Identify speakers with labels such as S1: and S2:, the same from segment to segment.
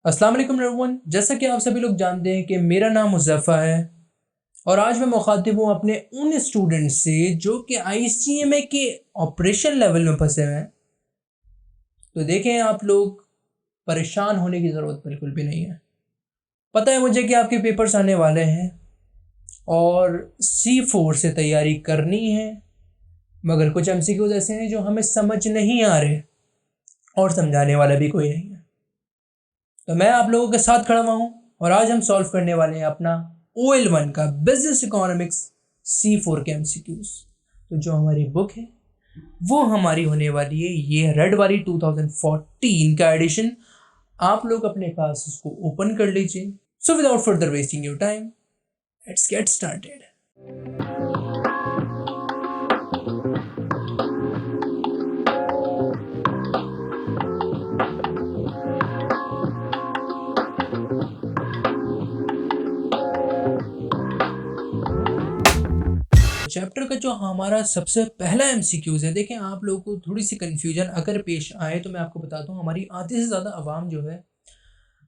S1: अस्सलाम वालेकुम एवरीवन। जैसा कि आप सभी लोग जानते हैं कि मेरा नाम मुज़फ़्फ़र है और आज मैं मुखातिब हूँ अपने उन स्टूडेंट से जो कि आईसीएमए के ऑपरेशन लेवल में फंसे हुए हैं। तो देखें, आप लोग परेशान होने की ज़रूरत बिल्कुल भी नहीं है। पता है मुझे कि आपके पेपर्स आने वाले हैं और C4 से तैयारी करनी है, मगर कुछ एमसीक्यूज ऐसे हैं जो हमें समझ नहीं आ रहे और समझाने वाला भी कोई नहीं है। तो मैं आप लोगों के साथ खड़ा हुआ हूँ और आज हम सॉल्व करने वाले हैं अपना OL1 का बिजनेस इकोनॉमिक्स C4 के एमसीक्यूज। तो जो हमारी बुक है वो हमारी होने वाली है ये रेड वाली 2014 का एडिशन। आप लोग अपने पास इसको ओपन कर लीजिए। So without further wasting your time, let's get started. Chapter का जो हमारा सबसे पहला एमसीक्यूज है, देखें आप लोगों को थोड़ी सी कन्फ्यूजन अगर पेश आए तो मैं आपको बताता हूँ। हमारी आधे से ज़्यादा आवाम जो है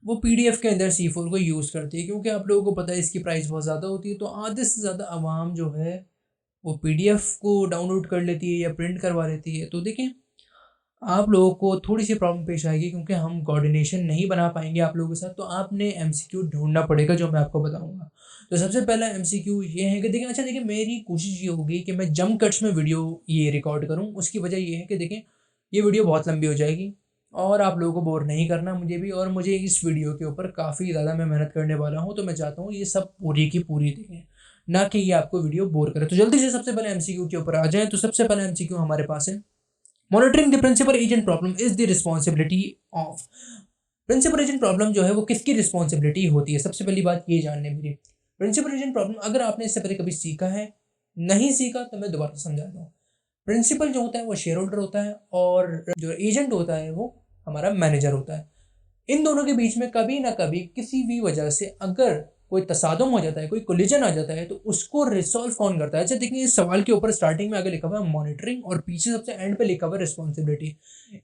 S1: वो पीडीएफ के अंदर C4 को यूज़ करती है, क्योंकि आप लोगों को पता है इसकी प्राइस बहुत ज़्यादा होती है। तो आधे से ज़्यादा आवाम जो है वो पीडीएफ को डाउनलोड कर लेती है या प्रिंट करवा लेती है। तो देखें, आप लोगों को थोड़ी सी प्रॉब्लम पेश आएगी क्योंकि हम कोऑर्डिनेशन नहीं बना पाएंगे आप लोगों के साथ। तो आपने एमसीक्यू ढूंढना पड़ेगा जो मैं आपको बताऊंगा। तो सबसे पहला एमसीक्यू ये है कि देखें, अच्छा देखिए, मेरी कोशिश ये होगी कि मैं जंप कट्स में वीडियो ये रिकॉर्ड करूँ। उसकी वजह ये है कि देखें, ये वीडियो बहुत लंबी हो जाएगी और आप लोगों को बोर नहीं करना मुझे भी, और मुझे इस वीडियो के ऊपर काफ़ी ज़्यादा मैं मेहनत करने वाला हूँ। तो मैं चाहता हूँ ये सब पूरी की पूरी देखें, ना कि ये आपको वीडियो बोर करे। तो जल्दी से सबसे पहले एमसीक्यू के ऊपर आ जाएं। तो सबसे पहला एमसीक्यू हमारे पास है, monitoring the principal agent problem is the responsibility of. Principal agent problem जो है वो किसकी रिस्पॉन्सिबिलिटी होती है, सबसे पहली बात ये जानने मेरी। प्रिंसिपल एजेंट प्रॉब्लम अगर आपने इससे पहले कभी सीखा है, नहीं सीखा तो मैं दोबारा समझा दूँ। प्रिंसिपल जो होता है वो शेयर होल्डर होता है और जो एजेंट होता है वो हमारा मैनेजर होता है। इन दोनों के बीच में कभी ना कभी किसी भी वजह से अगर कोई तसादुम हो जाता है, कोई कोलिजन आ जाता है, तो उसको रिसॉल्व कौन करता है। अच्छा देखिए, इस सवाल के ऊपर स्टार्टिंग में आगे लिखा हुआ है मॉनिटरिंग और पीछे सबसे एंड पे लिखा हुआ है रिस्पॉन्सिबिलिटी।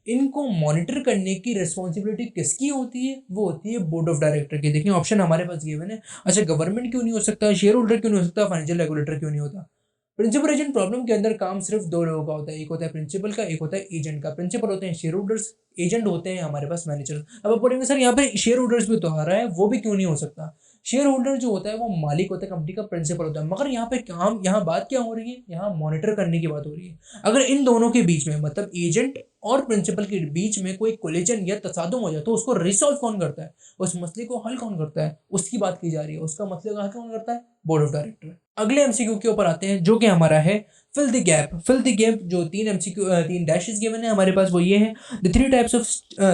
S1: इनको मॉनिटर करने की रिस्पॉन्सिबिलिटी किसकी होती है? वो होती है बोर्ड ऑफ डायरेक्टर की। देखिए ऑप्शन हमारे पास गिवन है। अच्छा, गवर्नमेंट क्यों नहीं हो सकता, शेयर होल्डर क्यों नहीं हो सकता, फाइनेंशियल रेगुलेटर क्यों नहीं होता? प्रिंसिपल एजेंट प्रॉब्लम के अंदर काम सिर्फ दो लोगों का होता है, एक होता है प्रिंसिपल का, एक होता है एजेंट का। प्रिंसिपल होते हैं शेयर होल्डर्स, एजेंट होते हैं हमारे पास मैनेजर। अब आप बोलेंगे सर यहाँ पे शेयर होल्डर्स भी तो आ रहा है, वो भी क्यों नहीं हो सकता? शेयर होल्डर जो होता है वो मालिक होता है, कंपनी का प्रिंसिपल होता है। मगर यहाँ पे काम, यहाँ बात क्या हो रही है, यहाँ मॉनिटर करने की बात हो रही है। अगर इन दोनों के बीच में, मतलब एजेंट और प्रिंसिपल के बीच में कोई कोलिजन या तसादुम हो जाए तो उसको रिसॉल्व कौन करता है, उस मसले को हल कौन करता है, उसकी बात की जा रही है। उसका मसले का हल कौन करता है? Board of director. अगले एमसीक्यू के ऊपर आते हैं जो कि हमारा है fill the gap. Fill the gap जो तीन एमसीक्यू, तीन डैशेस गिवन है हमारे पास, वो ये है, the three types of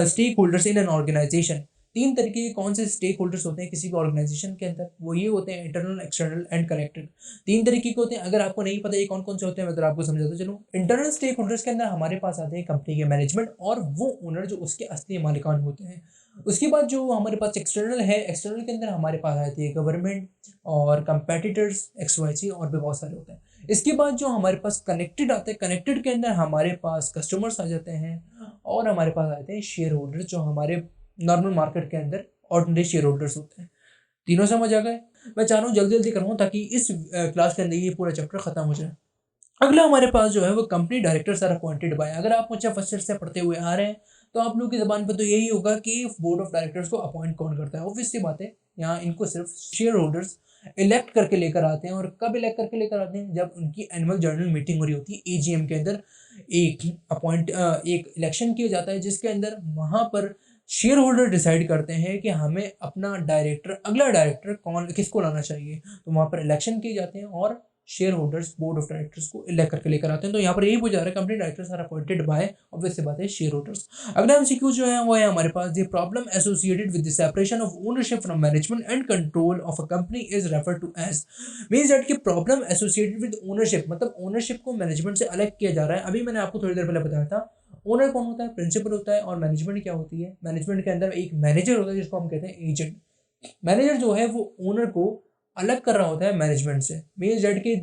S1: stakeholders in an organisation. तीन तरीके के कौन से स्टेक होल्डर्स होते हैं किसी भी ऑर्गेनाइजेशन के अंदर? वो ये होते हैं, इंटरनल, एक्सटर्नल एंड कनेक्टेड। तीन तरीके के होते हैं। अगर आपको नहीं पता ये कौन कौन से होते हैं, मैं तो आपको समझाता चलूँ। इंटरनल स्टेक होल्डर्स के अंदर हमारे पास आते हैं कंपनी के मैनेजमेंट और वो ओनर जो उसके असली मालिकान होते हैं। उसके बाद जो हमारे पास एक्सटर्नल है, एक्सटर्नल के अंदर हमारे पास आती है गवर्नमेंट और कंपेटिटर्स XYZ और भी बहुत सारे होते हैं। इसके बाद जो हमारे पास कनेक्टेड आते हैं, कनेक्टेड के अंदर हमारे पास कस्टमर्स आ जाते हैं और हमारे पास आते हैं शेयर होल्डर्स जो हमारे नॉर्मल मार्केट के अंदर ऑर्डिनरी शेयर होल्डर्स होते हैं। तीनों समझ आ गए? मैं चाह रहा हूँ जल्दी जल्दी करूँ ताकि इस क्लास के अंदर ये पूरा चैप्टर खत्म हो जाए। अगला हमारे पास जो है वो company directors are appointed by. अगर आप मुझे फर्स्ट ईयर से पढ़ते हुए आ रहे हैं तो आप लोग की जबान पर तो यही होगा कि बोर्ड ऑफ डायरेक्टर्स को अपॉइंट कौन करता है। ऑब्वियस सी बात है, यहाँ इनको सिर्फ शेयर होल्डर्स इलेक्ट करके लेकर आते हैं। और कब इलेक्ट करके लेकर आते हैं? जब उनकी एनुअल जनरल मीटिंग हो रही होती है, AGM के अंदर एक इलेक्शन किया जाता है जिसके अंदर वहाँ पर शेयर होल्डर डिसाइड करते हैं कि हमें अपना डायरेक्टर, अगला डायरेक्टर कौन, किसको लाना चाहिए। तो वहाँ पर इलेक्शन किए जाते हैं और share holders board of directors को इलेक्ट करके लेकर आते हैं। तो यहाँ पर यही पूछा जा रहा है, company directors are appointed by, obvious सी बात है, शेयर होल्डर्स। अगला एमसीक्यू जो है वो है हमारे पास, the problem associated with the separation of ownership from management and control of a company is referred to as. Means that की प्रॉब्लम एसोसिएटेड विद ओनरशिप, मतलब ओनरशिप को मैनेजमेंट से अलग किया जा रहा है। अभी मैंने आपको थोड़ी देर पहले बताया था, ओनर कौन होता है? प्रिंसिपल होता है। और मैनेजमेंट क्या होती है? मैनेजमेंट के अंदर एक मैनेजर होता है जिसको हम कहते हैं एजेंट। मैनेजर जो है वो ओनर को अलग कर रहा होता है मैनेजमेंट से। मींस दैट कि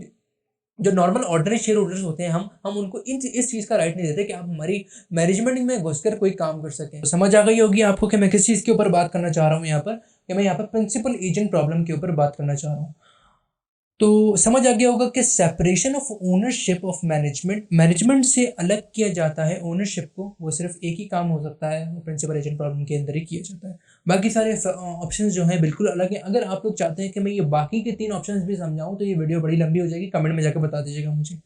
S1: जो नॉर्मल ऑर्डिनरी शेयर होल्डर्स होते हैं, हम उनको इस चीज़ का राइट नहीं देते कि आप हमारी मैनेजमेंट में घुसकर कोई काम कर सकें। तो समझ आ गई होगी आपको कि मैं किस चीज़ के ऊपर बात करना चाह रहा हूँ यहाँ पर, कि मैं यहाँ पर प्रिंसिपल एजेंट प्रॉब्लम के ऊपर बात करना चाह रहा हूँ। तो समझ आ गया होगा कि separation of ownership of management से अलग किया जाता है ओनरशिप को, वो सिर्फ एक ही काम हो सकता है, वो प्रिंसिपल एजेंट प्रॉब्लम के अंदर ही किया जाता है। बाकी सारे ऑप्शंस जो हैं बिल्कुल अलग हैं। अगर आप लोग चाहते हैं कि मैं ये बाकी के 3 ऑप्शंस भी समझाऊं तो ये वीडियो बड़ी लंबी हो जाएगी, कमेंट में जाकर बता दीजिएगा मुझे।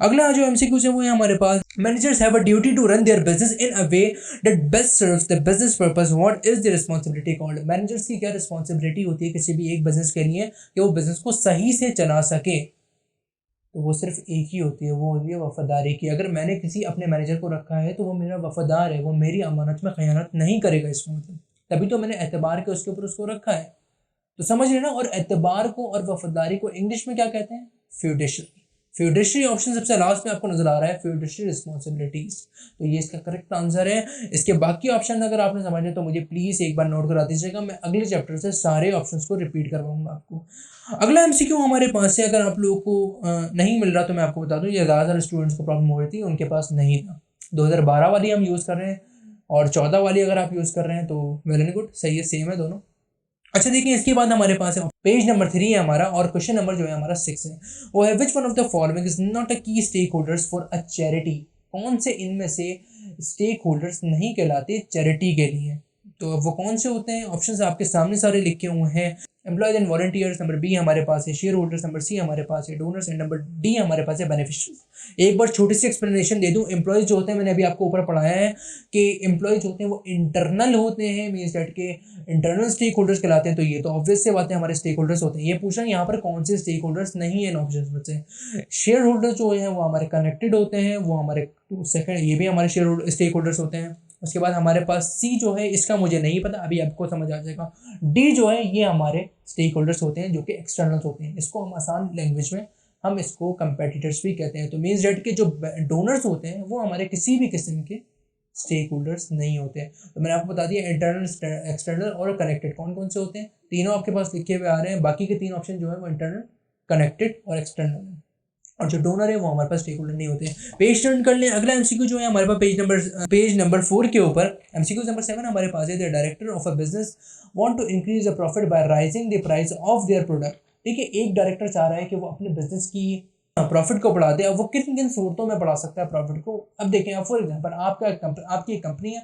S1: अगला जो एमसीक्यूज है वो है हमारे पास, managers have a duty to run their business in a way that best serves the business purpose. What is the responsibility called? Managers की क्या रिस्पांसिबिलिटी होती है किसी भी एक बिजनेस के लिए कि वो बिजनेस को सही से चला सके? तो वो सिर्फ एक ही होती है, वो होती है वफादारी की। अगर मैंने किसी अपने मैनेजर को रखा है तो वो मेरा वफादार है, वो मेरी अमानत में खयानत नहीं करेगा, इसका मतलब तभी तो मैंने एतबार के उसके ऊपर उसको रखा है। तो समझ रहे ना। और एतबार को और वफादारी को इंग्लिश में क्या कहते हैं? फ्यूडिशरी। फ्यूडिशरी ऑप्शन सबसे लास्ट में आपको नजर आ रहा है, फ्यूडिशरी रिस्पॉन्सिबिलिटीज। तो ये इसका करेक्ट आंसर है। इसके बाकी ऑप्शन अगर आपने समझे तो मुझे प्लीज एक बार नोट करा दीजिएगा, मैं अगले चैप्टर से सारे ऑप्शंस को रिपीट करवाऊंगा आपको। अगला एमसीक्यू हमारे पास है, अगर आप लोगों को नहीं मिल रहा तो मैं आपको बता दूं, ये ज़्यादातर स्टूडेंट्स को प्रॉब्लम हो रही थी, उनके पास नहीं था। 2012 वाली हम यूज़ कर रहे हैं और 14 वाली अगर आप यूज़ कर रहे हैं तो वेल एंड गुड, सही है, सेम है दोनों। अच्छा देखिए, इसके बाद हमारे पास है पेज नंबर 3 है हमारा, और क्वेश्चन नंबर जो है हमारा 6 है। वो है which one of the following is not a key stakeholders for a charity? कौन से इनमें से स्टेक होल्डर्स नहीं कहलाते चैरिटी के लिए? तो अब वो कौन से होते हैं? ऑप्शंस आपके सामने सारे लिखे हुए हैं। Employees and volunteers, number B हमारे पास है शेयर होल्डर्स, नंबर सी हमारे पास है डोनर्स, एंड नंबर डी हमारे पास है बेनिफिशियरीज। एक बार छोटी सी एक्सप्लेनेशन दे दूं, एम्प्लॉयज जो होते हैं, मैंने अभी आपको ऊपर पढ़ाया है कि एम्प्लॉयज होते हैं वो इंटरनल होते हैं, मीन्स दैट के इंटरनल स्टेक होल्डर्स कहलाते हैं। तो ये तो ऑब्वियस से बातें हमारे स्टेक होल्डर्स होते हैं। ये पूछना यहाँ पर कौन से स्टेक होल्डर्स नहीं है इन ऑप्शंस में से? शेयर होल्डर्स जो है वो हमारे कनेक्टेड होते हैं, वो हमारे सेकंड, ये भी हमारे शेयर स्टेक होल्डर्स होते हैं। उसके बाद हमारे पास सी जो है, इसका मुझे नहीं पता, अभी आपको समझ आ जाएगा। डी जो है ये हमारे स्टेक होल्डर्स होते हैं जो कि एक्सटर्नल्स होते हैं। इसको हम आसान लैंग्वेज में हम इसको कंपेटिटर्स भी कहते हैं। तो मीन्स डेट के जो डोनर्स होते हैं वो हमारे किसी भी किस्म के स्टेक होल्डर्स नहीं होते। तो मैंने आपको बता दिया इंटरनल, एक्सटर्नल और कनेक्टेड कौन कौन से होते हैं। तीनों आपके पास लिखे हुए आ रहे हैं। बाकी के 3 ऑप्शन जो है वो इंटरनल, कनेक्टेड और एक्सटर्नल है, और जो डोनर है वो हमारे पास स्टेक होल्डर नहीं होते हैं। पेज टर्न कर लें। अगला एमसीक्यू जो है हमारे पास पेज नंबर 4 के ऊपर, एमसीक्यू नंबर 7 हमारे पास है, the director of a business want to increase the profit by rising the price of their product. देखिए, एक डायरेक्टर चाह रहा है कि वो अपने बिजनेस की प्रॉफिट को बढ़ा दे। अब वो किन किन सूरतों में बढ़ा सकता है प्रॉफिट को? अब देखें, आप फॉर एग्जाम्पल आपकी एक कंपनी है,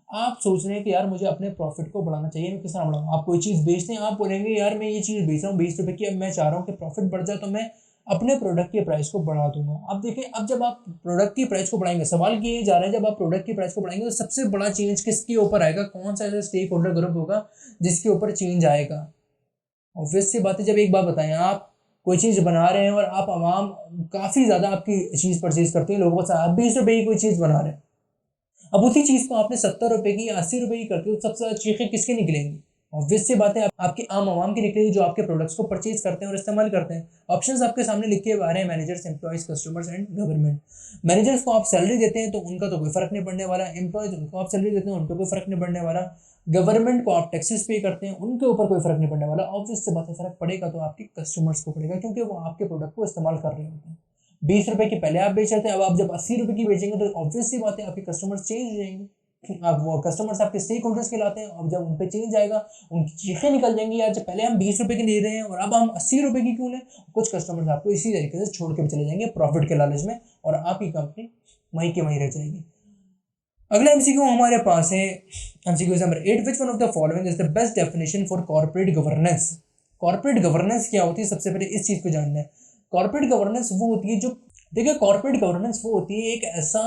S1: आप सोच रहे हैं कि यार मुझे अपने प्रॉफिट को बढ़ाना चाहिए, मैं किस तरह बढ़ाऊँ? आप कोई चीज़ बेचते हैं, आप बोलेंगे यार मैं ये चीज़ बेच रहा हूँ 20 रुपये की, अब मैं चाह रहा हूँ कि प्रॉफिट बढ़ जाए, तो मैं अपने प्रोडक्ट की प्राइस को बढ़ा दूंगा। अब देखिए, अब जब आप प्रोडक्ट की प्राइस को बढ़ाएंगे, सवाल किए जा रहा है, जब आप प्रोडक्ट की प्राइस को बढ़ाएंगे तो सबसे बड़ा चेंज किसके ऊपर आएगा? कौन सा ऐसा स्टेक होल्डर ग्रुप होगा जिसके ऊपर चेंज आएगा? ऑब्वियस सी बात है, जब एक बात बताएं, आप कोई चीज़ बना रहे हैं और आप आवाम काफ़ी ज़्यादा आपकी चीज़ परचेज करते हैं, लोगों को आप 20 रुपये की कोई चीज़ बना रहे हैं, अब उसी चीज़ को आपने 70 रुपये की या 80 रुपये की करते हो, सबसे ज़्यादा चीखें किसकी निकलेंगी? ऑब्वियस सी बात है, आपकी आम आवाम की निकलेगी जो आपके प्रोडक्ट्स को परचेज करते हैं और इस्तेमाल करते हैं। ऑप्शंस आपके सामने लिखे हुए आ रहे हैं, managers, employees, customers and government. Managers को आप सैलरी देते हैं तो उनका तो कोई फर्क नहीं पड़ने वाला, एम्प्लॉयज उनको आप सैलरी देते हैं उनको कोई फर्क नहीं पड़ने वाला, गवर्नमेंट को आप टैक्सेस पे करते हैं उनके ऊपर कोई फर्क नहीं पड़ने वाला। ऑब्वियस से बात है, फर्क पड़ेगा तो आपके कस्टमर्स को पड़ेगा, क्योंकि वो आपके प्रोडक्ट को इस्तेमाल कर रहे होते हैं। 20 रुपये की पहले आप बेच रहे थे, अब आप जब 80 रुपये की बेचेंगे तो ऑब्वियस सी बात है आपके कस्टमर्स चेंज हो जाएंगे। अब वो कस्टमर्स आपके स्टेक होल्डर्स कहलाते हैं। अब जब उन पे चेंज आएगा, उनकी चीखें निकल जाएंगी, यार जब पहले हम 20 रुपये की दे रहे हैं और अब हम 80 रुपये की क्यों लें? कुछ कस्टमर्स आपको इसी तरीके से छोड़ के भी चले जाएंगे प्रॉफिट के लालच में, और आपकी कंपनी वहीं की वहीं रह जाएगी। अगला एमसीक्यू हमारे पास है, MCQ number 8, which one of the following is the best definition for corporate governance? Corporate governance क्या होती है? सबसे पहले इस चीज़ को जानना है। कॉर्पोरेट गवर्नेंस वो होती है जो, देखिए कॉर्पोरेट गवर्नेंस वो होती है एक ऐसा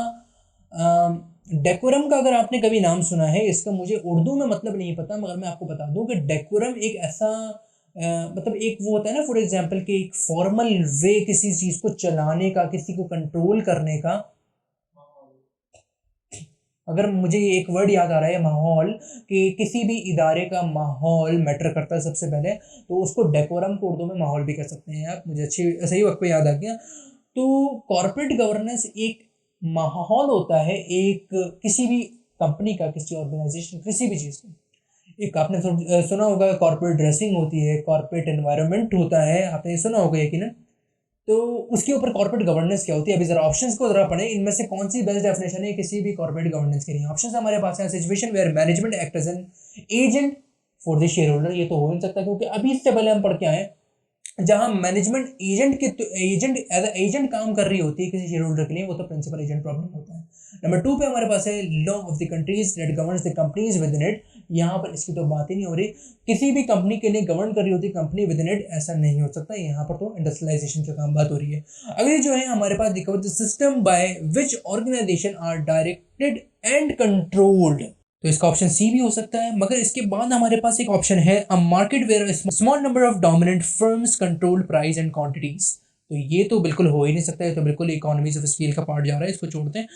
S1: डेकोरम का अगर आपने कभी नाम सुना है, इसका मुझे उर्दू में मतलब नहीं पता, मगर मैं आपको बता दूं कि डेकोरम एक ऐसा मतलब एक वो होता है ना, फॉर एग्जांपल कि एक फॉर्मल वे किसी चीज़ को चलाने का, किसी को कंट्रोल करने का। अगर मुझे एक वर्ड याद आ रहा है, माहौल, कि किसी भी इदारे का माहौल मैटर करता है सबसे पहले, तो उसको डेकोरम को उर्दू में माहौल भी कह सकते हैं आप, मुझे अच्छी सही वक्त पे याद आ गया। तो कॉर्पोरेट गवर्नेंस एक माहौल होता है, एक किसी भी कंपनी का, किसी ऑर्गेनाइजेशन, किसी भी चीज़ का। एक आपने सुना होगा कॉर्पोरेट ड्रेसिंग होती है, कॉर्पोरेट एनवायरनमेंट होता है, आपने सुना होगा यकीनन। तो उसके ऊपर कॉर्पोरेट गवर्नेंस क्या होती है। अभी जरा ऑप्शंस को जरा पढ़ें, इनमें से कौन सी बेस्ट डेफिनेशन है किसी भी कॉर्पोरेट गवर्नेंस के लिए। ऑप्शंस हमारे पास है situation where management act as an agent for the shareholder. ये तो हो नहीं सकता क्योंकि अभी इससे पहले हम पढ़ के आए जहां मैनेजमेंट एजेंट एज एजेंट काम कर रही होती है किसी शेयर होल्डर के लिए, वो तो प्रिंसिपल एजेंट प्रॉब्लम होता है। नंबर 2 पे हमारे पास है law of the countries that governs the companies with in it. यहाँ पर इसकी तो बात ही नहीं हो रही, किसी भी कंपनी के लिए गवर्न कर रही होती कंपनी विद इन इट, ऐसा नहीं हो सकता। यहाँ पर तो इंडस्ट्रियलाइजेशन की काम बात हो रही है। अगली जो है हमारे पास देखो the system by which organisation are directed and controlled, तो इसका ऑप्शन सी भी हो सकता है। मगर इसके बाद हमारे पास एक ऑप्शन है a market where small number of dominant firms control price and quantities, तो ये तो बिल्कुल हो ही नहीं सकता, ये तो बिल्कुल इकोनॉमीज ऑफ स्केल का पार्ट जा रहा है, इसको छोड़ते हैं।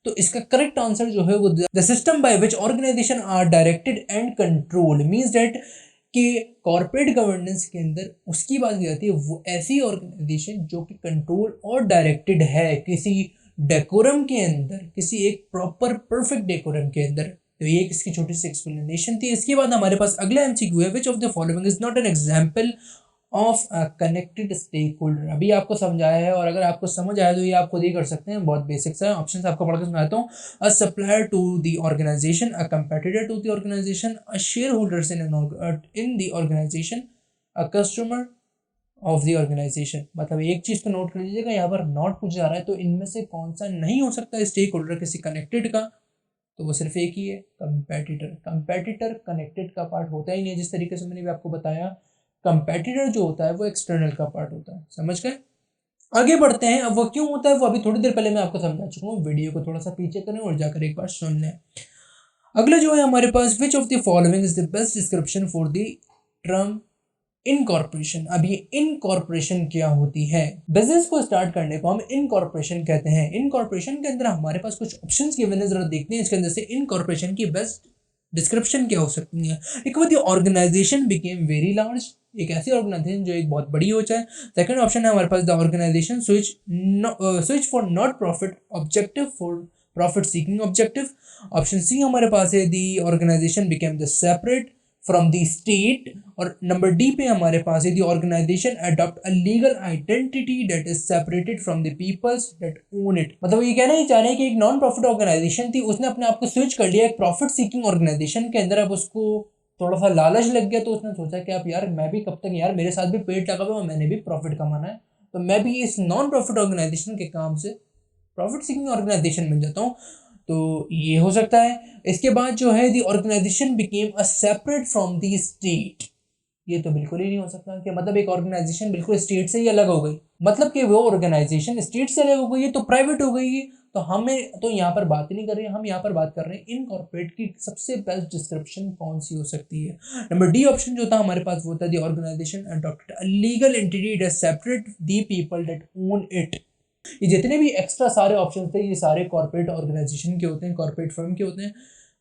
S1: तो इसका करेक्ट आंसर जो है वो the system by which organisation are directed and controlled means that कि कॉर्पोरेट गवर्नेंस के अंदर उसकी बात की जाती है वो ऐसी ऑर्गेनाइजेशन जो कि कंट्रोल और डायरेक्टेड है किसी डेकोरम के अंदर, किसी एक प्रॉपर परफेक्ट डेकोरम के अंदर। तो ये इसकी छोटी सी एक्सप्लेनेशन थी। इसके बाद हमारे पास अगला एमसीक्यू है which of the following is not an example of a connected stakeholder. अभी आपको समझाया है और अगर आपको समझ आया तो ये आप खुद ही कर सकते हैं, बहुत बेसिक्स है। ऑप्शन आपको पढ़ के सुनाता हूँ। A supplier to the organisation, a competitor to the organisation, a shareholders in the organisation, a customer of the organisation. मतलब एक चीज को नोट कर लीजिएगा, यहाँ पर नॉट पूछा जा रहा है तो इनमें से कौन सा नहीं हो सकता स्टेक होल्डर किसी कनेक्टेड का, तो वो सिर्फ एक ही है कंपेटिटर। कंपेटिटर कनेक्टेड का पार्ट होता ही नहीं, जिस तरीके से मैंने भी आपको बताया कंपेटिटर जो होता है वो एक्सटर्नल का पार्ट होता है। समझ गए? आगे बढ़ते हैं। अब वो क्यों होता है वो अभी थोड़ी देर पहले मैं आपको समझा चुका हूँ, वीडियो को थोड़ा सा पीछे करें और जाकर एक बार सुन लें। अगला जो है हमारे पास which of the following is the best description for the term incorporation. अब ये इनकॉर्पोरेशन क्या होती है? बिजनेस को स्टार्ट करने को हम इनकॉर्पोरेशन कहते हैं। इनकॉर्पोरेशन के अंदर हमारे पास कुछ ऑप्शंस गिवन है, जरा देखते हैं इसके अंदर से इनकॉर्पोरेशन की बेस्ट डिस्क्रिप्शन क्या हो सकती है। एक वो the organisation became very large, एक ऐसी ऑर्गेनाइजेशन जो एक बहुत बड़ी हो जाए। सेकंड ऑप्शन है हमारे पास the organization switch for not profit objective for profit seeking objective. Option C हमारे पास है the organisation became the separate from the state. और नंबर डी पे हमारे पास है the organization adopt a legal identity that is separated from the peoples that own it. मतलब ये कहना ही चाह रहे हैं कि एक नॉन प्रॉफिट ऑर्गेनाइजेशन थी, उसने अपने आप को स्विच कर लिया एक प्रॉफिट सीकिंग ऑर्गेनाइजेशन के अंदर। अब उसको थोड़ा सा लालच लग गया तो उसने सोचा कि आप यार मैं भी कब तक, यार मेरे साथ भी पेट लगा हुआ, मैंने भी प्रॉफिट कमाना है, तो मैं भी इस नॉन प्रॉफिट ऑर्गेनाइजेशन के काम से प्रॉफिट सीकिंग ऑर्गेनाइजेशन बन जाता हूँ। तो ये हो सकता है। इसके बाद जो है the organisation became a separate from the state. ये तो बिल्कुल ही नहीं हो सकता कि मतलब एक ऑर्गेनाइजेशन बिल्कुल स्टेट से ही अलग हो गई, मतलब कि वो ऑर्गेनाइजेशन स्टेट से अलग हो गई है तो प्राइवेट हो गई है। तो हमें तो यहाँ पर बात ही नहीं कर रहे हैं, हम यहाँ पर बात कर रहे हैं इनकॉर्पोरेट की सबसे बेस्ट डिस्क्रिप्शन कौन सी हो सकती है। नंबर डी ऑप्शन जो था हमारे पास वो था the organisation adopted a legal entity that separate the people that own it. ये जितने भी एक्स्ट्रा सारे ऑप्शन थे ये सारे कॉर्पोरेट ऑर्गेनाइजेशन के होते हैं, कॉर्पोरेट फर्म के होते हैं।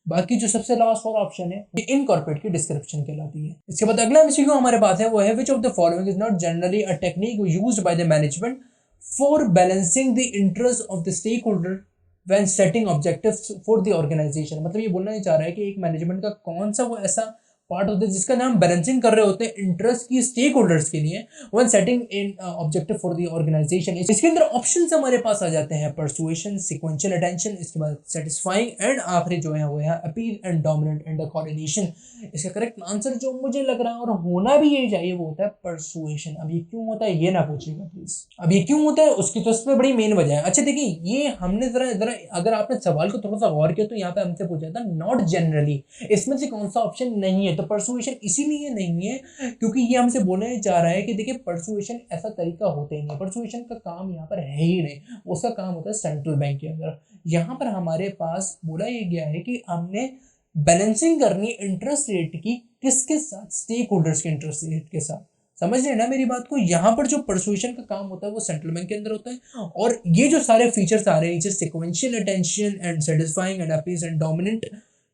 S1: बाकी जो सबसे लास्ट वाला ऑप्शन है ये इनकॉर्पोरेट की डिस्क्रिप्शन कहलाती है। इसके बाद अगला एमसीक्यू हमारे पास है वो है which of the following is not generally a technique used by the management for balancing the interest of the stakeholder when setting objectives for the organisation. मतलब ये बोलना ही चाह रहा है कि एक मैनेजमेंट का कौन सा वो ऐसा पार्ट होता है जिसका नाम बैलेंसिंग कर रहे होते हैं इंटरेस्ट की स्टेक होल्डर्स के लिए when setting in objective for the organisation. इसके अंदर ऑप्शंस हमारे पास आ जाते हैं परसुएशन, सीक्वेंशियल अटेंशन, इसके बाद सेटिस्फाइंग एंड आखिरी जो है वो है appeal and dominant and coordination. इसका करेक्ट आंसर जो मुझे लग रहा है और होना भी यही चाहिए वो होता है परसुएशन। अब ये क्यों होता है ये ना पूछिएगा प्लीज, अब ये क्यों होता है उसकी तो इसमें बड़ी मेन वजह है। अच्छा देखिए ये हमने जरा जरा अगर आपने सवाल को थोड़ा सा गौर किया तो यहाँ पे हमसे पूछा था नॉट जनरली, इसमें से कौन सा ऑप्शन नहीं है। तो परसुएशन इसीलिए नहीं है क्योंकि ये हमसे बोलने जा रहा है कि देखिए परसुएशन ऐसा तरीका होता ही नहीं, परसुएशन का काम यहाँ पर है ही नहीं, उसका काम होता है सेंट्रल बैंक के अंदर। यहाँ पर हमारे पास बोला ये गया है कि हमने बैलेंसिंग करनी इंटरेस्ट रेट की किसके साथ, स्टेक होल्डर्स के इंटरेस्ट रेट के साथ। समझ रहे हैं ना मेरी बात को? यहाँ पर जो परसुएशन का काम होता है वो सेंट्रल बैंक के अंदर होता है और ये जो सारे फीचर्स आ रहे हैं sequential attention and satisfying and appease and dominant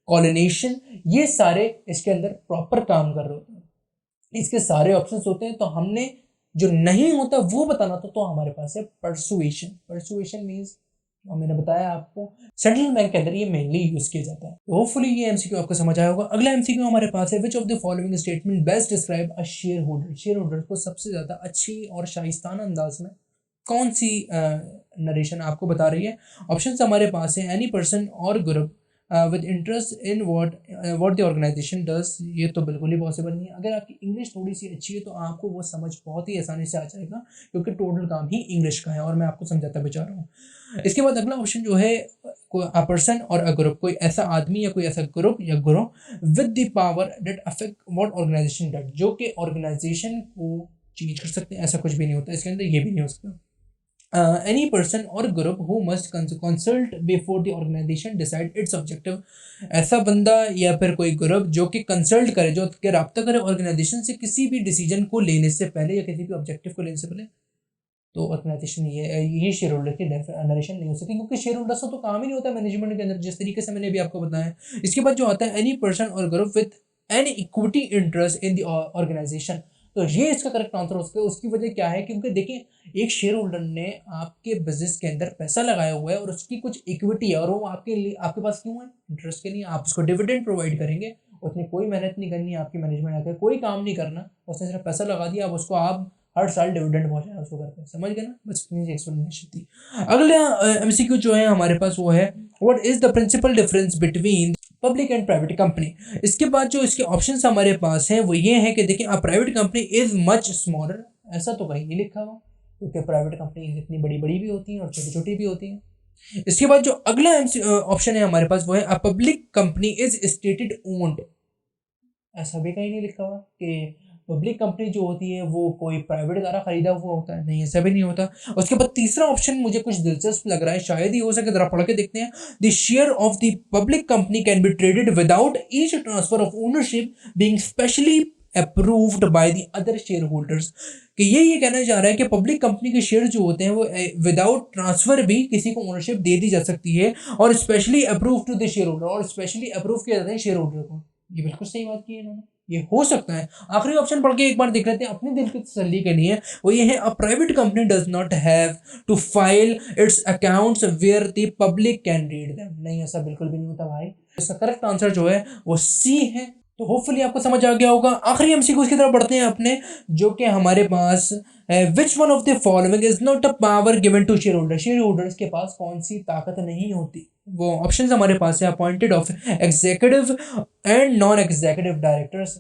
S1: coordination, ये सारे इसके अंदर प्रॉपर काम कर रहे होते हैं, इसके सारे ऑप्शंस होते हैं। तो हमने जो नहीं होता वो बताना था, तो हमारे पास है परसुएशन। परसुएशन मींस मैंने बताया आपको सेंट्रल बैंक के अंदर ये मेनली यूज किया जाता है। होपफुली ये एमसीक्यू आपको समझ आया होगा। अगला एमसीक्यू हमारे पास है which of the following statement best describe a share holder. Share holder को सबसे ज्यादा अच्छी और शाइस्ताना अंदाज में कौन सी नरेशन आपको बता रही है? ऑप्शन हमारे पास है एनी पर्सन और group with interest in what the organisation does. ये तो बिल्कुल ही पॉसिबल नहीं है। अगर आपकी इंग्लिश थोड़ी सी अच्छी है तो आपको वो समझ बहुत ही आसानी से आ जाएगा, क्योंकि टोटल काम ही इंग्लिश का है और मैं आपको समझाता बचा रहा हूँ। इसके बाद अगला ऑप्शन जो है, अ पर्सन और अ ग्रुप, कोई ऐसा आदमी या कोई ऐसा ग्रुप या group with the power that affect what organisation does, जो कि ऑर्गेनाइजेशन को चेंज कर सकते हैं। ऐसा कुछ भी नहीं होता इसके अंदर, ये भी नहीं हो सकता। एनी पर्सन और group who must consult before the organisation decide its objective, ऐसा बंदा या फिर कोई ग्रुप जो कि कंसल्ट करे, जो कि रब्ता करे ऑर्गेनाइजेशन से किसी भी डिसीजन को लेने से पहले या किसी भी ऑब्जेक्टिव को लेने से पहले, तो ऑर्गेनाइजेशन ये शेयर होल्डर की नरेशन नहीं हो सकती, क्योंकि शेयर होल्डर से तो काम ही नहीं होता मैनेजमेंट के अंदर, जिस तरीके से मैंने भी आपको बताया। इसके बाद जो आता है एनी पर्सन और group with an equity interest in the organisation, तो ये इसका करेक्ट आंसर हो सकता है। उसकी वजह क्या है? क्योंकि देखिए, एक शेयर होल्डर ने आपके बिजनेस के अंदर पैसा लगाया हुआ है और उसकी कुछ इक्विटी है, और वो आपके लिए, आपके पास क्यों है? इंटरेस्ट के लिए। आप उसको डिविडेंड प्रोवाइड करेंगे, उसने कोई मेहनत नहीं करनी है, आपकी मैनेजमेंट आकर कोई काम नहीं करना, उसने सिर्फ पैसा लगा दिया, अब उसको आप हर साल डिविडेंड पहुंचाना उसको करते हैं। समझ गए ना? बस इतनी सी एक्सप्लेनेशन थी। अगला एमसीक्यू जो है हमारे पास वो है, what is the principal difference between public and private company. इसके बाद जो इसके ऑप्शंस हमारे पास हैं वो ये है कि देखिए, अ private company is much smaller, ऐसा तो कहीं नहीं लिखा हुआ, क्योंकि प्राइवेट कंपनी इतनी बड़ी बड़ी भी होती हैं और छोटी छोटी भी होती हैं। इसके बाद जो अगला ऑप्शन है हमारे पास वो है, a public company is stated owned, ऐसा भी कहीं नहीं लिखा हुआ कि पब्लिक कंपनी जो होती है वो कोई प्राइवेट द्वारा खरीदा हुआ होता है, नहीं, ऐसा भी नहीं होता। उसके बाद तीसरा ऑप्शन मुझे कुछ दिलचस्प लग रहा है, शायद ही हो सके, जरा पढ़ के देखते हैं। The share of the public company can be traded without each transfer of ownership being specially approved by the other share holders, कि ये कहना चाह रहा है कि पब्लिक कंपनी के शेयर जो होते हैं वो विदाउट ट्रांसफर भी किसी को ओनरशिप दे दी जा सकती है, और specially approve to the shareholder, और स्पेशली अप्रूव किया जाता है शेयर होल्डर को। ये बिल्कुल सही बात की है इन्होंने, ये हो सकता है। आखिरी ऑप्शन पढ़ के एक बार देख लेते हैं अपने दिल की तसल्ली के लिए, वो ये है, a private company does not have to file its accounts where the public can read them. नहीं, ऐसा बिल्कुल भी नहीं होता भाई। इसका करेक्ट आंसर जो है वो सी है। तो होपफुली आपको समझ आ गया होगा। आखिरी एमसीक्यू की तरफ बढ़ते हैं अपने, जो कि हमारे पास which one of the following is not a power given to shareholder, shareholders के पास कौन सी ताकत नहीं होती? वो ऑप्शन हमारे पास है, appointed of executive and non executive directors,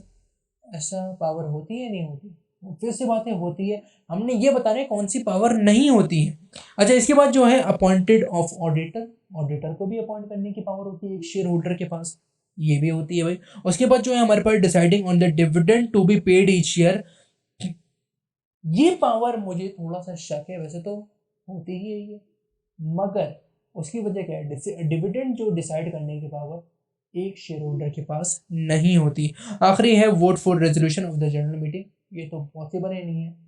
S1: ऐसा पावर होती है नहीं होती? फिर से बातें होती है, हमने ये बताना है कौन सी पावर नहीं होती है। अच्छा, इसके बाद जो है अपॉइंटेड ऑफ ऑडिटर, ऑडिटर को भी अपॉइंट करने की पावर होती है एक शेयर होल्डर के पास, ये भी होती है भाई। उसके बाद जो है हमारे पास deciding on the dividend to be paid each year, ये पावर मुझे थोड़ा सा शक है, वैसे तो होती ही है ये, मगर उसकी वजह क्या है? डिविडेंड जो डिसाइड करने की पावर एक शेयर होल्डर के पास नहीं होती। आखिरी है vote for resolution of the general meeting, ये तो पॉसिबल ही नहीं है।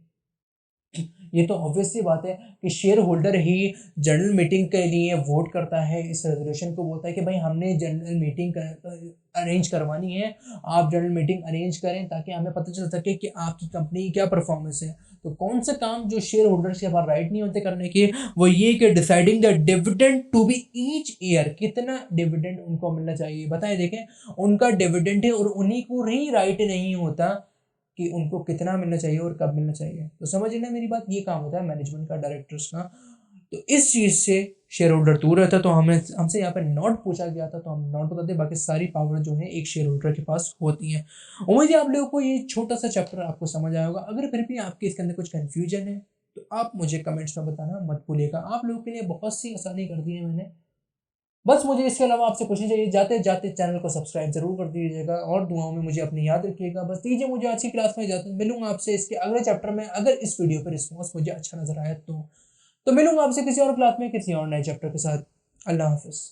S1: ये तो ऑब्वियस सी बात है कि शेयर होल्डर ही जनरल मीटिंग के लिए वोट करता है, इस रेजोल्यूशन को बोलता है कि भाई हमने जनरल मीटिंग अरेंज करवानी है, आप जनरल मीटिंग अरेंज करें ताकि हमें पता चल सके कि आपकी कंपनी की क्या परफॉर्मेंस है। तो कौन सा काम जो शेयर होल्डर्स के पास राइट नहीं होते करने के, वो ये कि deciding the dividend to be each year, कितना डिविडेंड उनको मिलना चाहिए। बताएं, देखें, उनका डिविडेंड है और उन्हीं को ही राइट नहीं होता कि उनको कितना मिलना चाहिए और कब मिलना चाहिए। तो समझिए ना मेरी बात, ये काम होता है मैनेजमेंट का, डायरेक्टर्स का। तो इस चीज़ से शेयर होल्डर दूर रहता, तो हमसे यहाँ पे नॉट पूछा गया था तो हम नॉट बताते, बाकी सारी पावर जो है एक शेयर होल्डर के पास होती है। उम्मीद है आप लोगों को ये छोटा सा चैप्टर आपको समझ आया होगा। अगर फिर भी आपके इसके अंदर कुछ कन्फ्यूजन है तो आप मुझे कमेंट्स में बताना मत भूलिएगा। आप लोगों के लिए बहुत सी आसानी कर दी है मैंने, बस मुझे इसके अलावा आपसे कुछ नहीं चाहिए। जाते जाते चैनल को सब्सक्राइब जरूर कर दीजिएगा और दुआओं में मुझे अपनी याद रखिएगा। बस दीजिए मुझे आज की क्लास में, जाते मिलूंगा आपसे इसके अगले चैप्टर में। अगर इस वीडियो पर रिस्पॉन्स मुझे अच्छा नजर आया तो मिलूंगा आपसे किसी और क्लास में किसी और नए चैप्टर के साथ। अल्लाह हाफिज़।